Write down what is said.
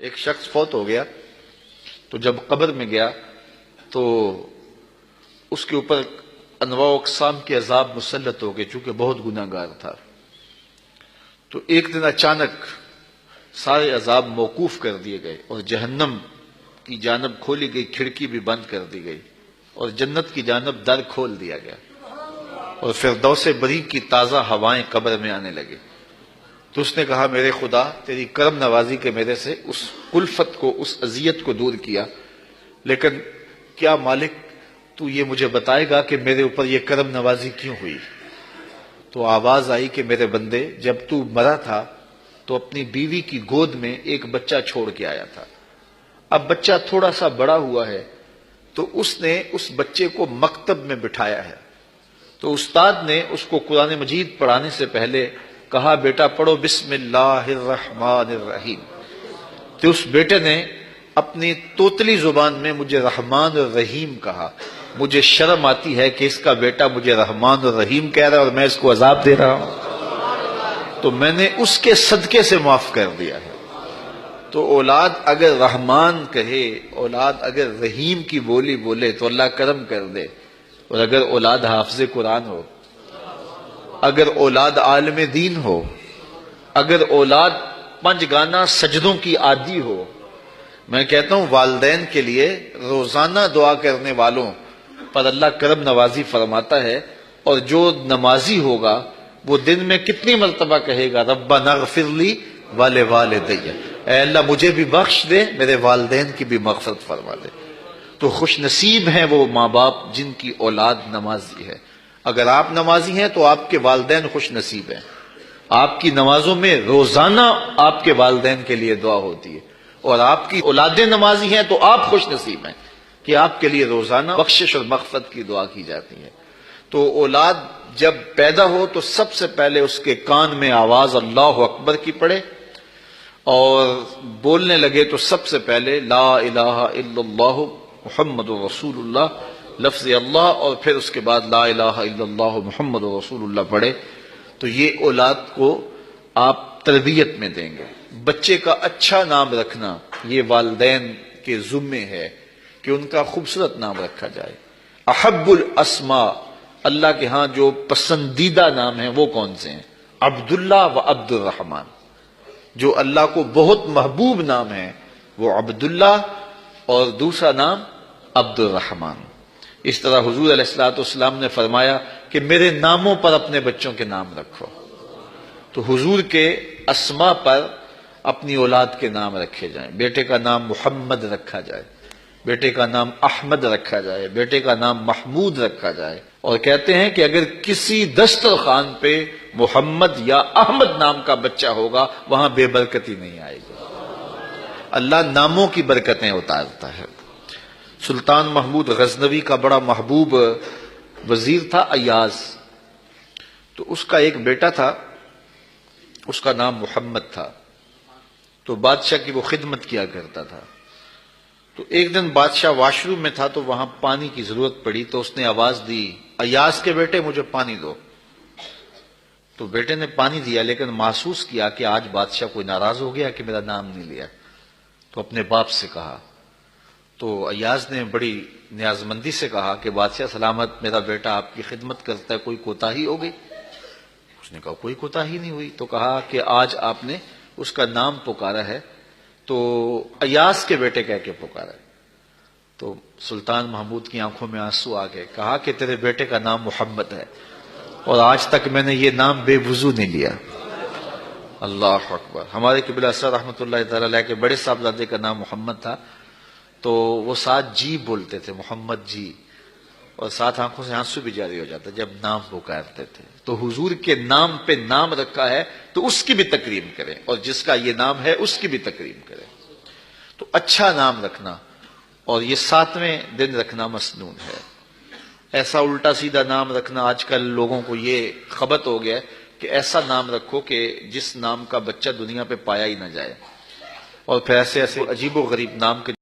ایک شخص فوت ہو گیا تو جب قبر میں گیا تو اس کے اوپر انواع و اقسام کے عذاب مسلط ہو گئے چونکہ بہت گناہ گار تھا. تو ایک دن اچانک سارے عذاب موقوف کر دیے گئے اور جہنم کی جانب کھولی گئی کھڑکی بھی بند کر دی گئی اور جنت کی جانب در کھول دیا گیا اور فردوس بری کی تازہ ہوائیں قبر میں آنے لگے. تو اس نے کہا میرے خدا تیری کرم نوازی کے میرے سے اس کلفت کو اس اذیت کو دور کیا، لیکن کیا مالک تو یہ مجھے بتائے گا کہ میرے اوپر یہ کرم نوازی کیوں ہوئی؟ تو آواز آئی کہ میرے بندے جب تو مرا تھا تو اپنی بیوی کی گود میں ایک بچہ چھوڑ کے آیا تھا. اب بچہ تھوڑا سا بڑا ہوا ہے تو اس نے اس بچے کو مکتب میں بٹھایا ہے. تو استاد نے اس کو قرآن مجید پڑھانے سے پہلے کہا بیٹا پڑھو بسم اللہ الرحمن الرحیم. تو اس بیٹے نے اپنی توتلی زبان میں مجھے رحمان الرحیم کہا. مجھے شرم آتی ہے کہ اس کا بیٹا مجھے رحمان الرحیم کہہ رہا ہے اور میں اس کو عذاب دے رہا ہوں. تو میں نے اس کے صدقے سے معاف کر دیا ہے. تو اولاد اگر رحمان کہے، اولاد اگر رحیم کی بولی بولے تو اللہ کرم کر دے. اور اگر اولاد حافظ قرآن ہو، اگر اولاد عالم دین ہو، اگر اولاد 5 گانا سجدوں کی عادی ہو، میں کہتا ہوں والدین کے لیے روزانہ دعا کرنے والوں پر اللہ کرم نوازی فرماتا ہے. اور جو نمازی ہوگا وہ دن میں کتنی مرتبہ کہے گا ربنا اغفر لی ولوالدی، اے اللہ مجھے بھی بخش دے، میرے والدین کی بھی مغفرت فرما دے. تو خوش نصیب ہیں وہ ماں باپ جن کی اولاد نمازی ہے. اگر آپ نمازی ہیں تو آپ کے والدین خوش نصیب ہیں. آپ کی نمازوں میں روزانہ آپ کے والدین کے لیے دعا ہوتی ہے، اور آپ کی اولادیں نمازی ہیں تو آپ خوش نصیب ہیں کہ آپ کے لیے روزانہ بخشش اور مغفرت کی دعا کی جاتی ہے. تو اولاد جب پیدا ہو تو سب سے پہلے اس کے کان میں آواز اللہ اکبر کی پڑے اور بولنے لگے تو سب سے پہلے لا الہ الا اللہ محمد رسول اللہ لفظ اللہ، اور پھر اس کے بعد لا الہ الا اللہ محمد رسول اللہ پڑھے. تو یہ اولاد کو آپ تربیت میں دیں گے. بچے کا اچھا نام رکھنا یہ والدین کے ذمے ہے کہ ان کا خوبصورت نام رکھا جائے. احب الاسماء، اللہ کے ہاں جو پسندیدہ نام ہیں وہ کون سے ہیں؟ عبداللہ و عبد الرحمن. جو اللہ کو بہت محبوب نام ہے وہ عبداللہ اور دوسرا نام عبد الرحمن. اس طرح حضور علیہ الصلوۃ والسلام نے فرمایا کہ میرے ناموں پر اپنے بچوں کے نام رکھو. تو حضور کے اسماء پر اپنی اولاد کے نام رکھے جائیں. بیٹے کا نام محمد رکھا جائے، بیٹے کا نام احمد رکھا جائے، بیٹے کا نام محمود رکھا جائے. اور کہتے ہیں کہ اگر کسی دسترخوان پہ محمد یا احمد نام کا بچہ ہوگا وہاں بے برکتی نہیں آئے گی. اللہ ناموں کی برکتیں اتارتا ہے. سلطان محمود غزنوی کا بڑا محبوب وزیر تھا ایاز. تو اس کا ایک بیٹا تھا، اس کا نام محمد تھا. تو بادشاہ کی وہ خدمت کیا کرتا تھا. تو ایک دن بادشاہ واش روم میں تھا تو وہاں پانی کی ضرورت پڑی. تو اس نے آواز دی ایاز کے بیٹے مجھے پانی دو. تو بیٹے نے پانی دیا لیکن محسوس کیا کہ آج بادشاہ کوئی ناراض ہو گیا کہ میرا نام نہیں لیا. تو اپنے باپ سے کہا. تو ایاز نے بڑی نیازمندی سے کہا کہ بادشاہ سلامت، میرا بیٹا آپ کی خدمت کرتا ہے، کوئی کوتاہی ہو گئی؟ اس نے کہا کوئی کوتاہی نہیں ہوئی. تو کہا کہ آج آپ نے اس کا نام پکارا ہے تو ایاز کے بیٹے کہہ کے پکارا ہے. تو سلطان محمود کی آنکھوں میں آنسو آ گئے. کہا کہ تیرے بیٹے کا نام محمد ہے اور آج تک میں نے یہ نام بے وضو نہیں لیا. اللہ اکبر. ہمارے قبلہ سر رحمۃ اللہ تعالی علیہ کے بڑے صاحبزادے کا نام محمد تھا. تو وہ ساتھ جی بولتے تھے، محمد جی، اور ساتھ آنکھوں سے آنسو بھی جاری ہو جاتا جب نام پکارتے تھے. تو حضور کے نام پہ نام رکھا ہے تو اس کی بھی تکریم کریں، اور جس کا یہ نام ہے اس کی بھی تکریم کریں. تو اچھا نام رکھنا اور یہ 7ویں دن رکھنا مسنون ہے. ایسا الٹا سیدھا نام رکھنا آج کل لوگوں کو یہ خبط ہو گیا ہے کہ ایسا نام رکھو کہ جس نام کا بچہ دنیا پہ پایا ہی نہ جائے. اور پھر ایسے عجیب و غریب نام کے